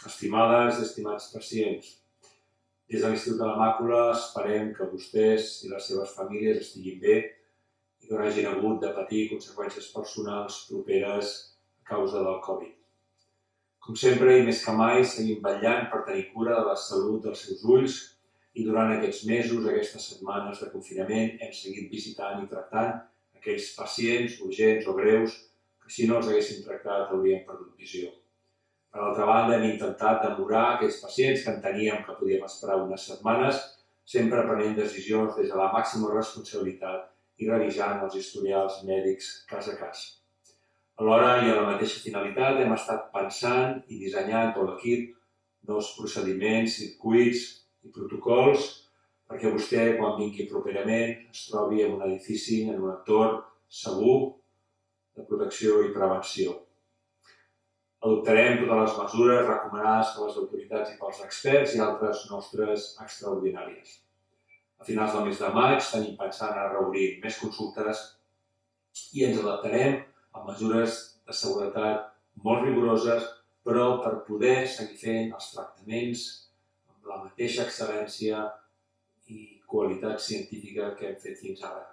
Estimades i estimats pacients, des de l'Institut de la Màcula esperem que vostès i les seves famílies estiguin bé i que no hagin hagut de patir conseqüències personals properes a causa del Covid. Com sempre i més que mai, seguim vetllant per tenir cura de la salut dels seus ulls i durant aquests mesos, aquestes setmanes de confinament, hem seguit visitant i tractant aquells pacients urgents o greus que si no els haguéssim tractat haurien perdut visió. Per altra banda, hem intentat demorar aquells pacients que enteníem que podíem esperar unes setmanes, sempre prenent decisions des de la màxima responsabilitat i revisant els historials mèdics cas a cas. Alhora, i a la mateixa finalitat, hem estat pensant i dissenyant tot l'equip nous procediments, circuits i protocols perquè vostè, quan vingui properament, es trobi en un edifici, en un entorn segur de protecció i prevenció. Adoptarem totes les mesures recomanades per les autoritats i pels experts i altres nostres extraordinàries. A finals del mes de maig tenim pensant a reobrir més consultes i ens adaptarem a mesures de seguretat molt rigoroses, però per poder seguir fent els tractaments amb la mateixa excel·lència i qualitat científica que hem fet fins ara.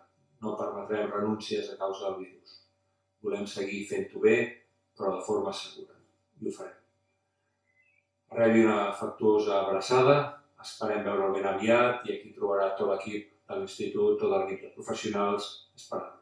No permetrem renúncies a causa del virus. Volem seguir fent-ho bé, però de forma segura. I ho farem. Rebi una afectuosa abraçada, esperem veure'l ben aviat i aquí trobarà tot l'equip de l'Institut, tot l'equip de professionals esperant.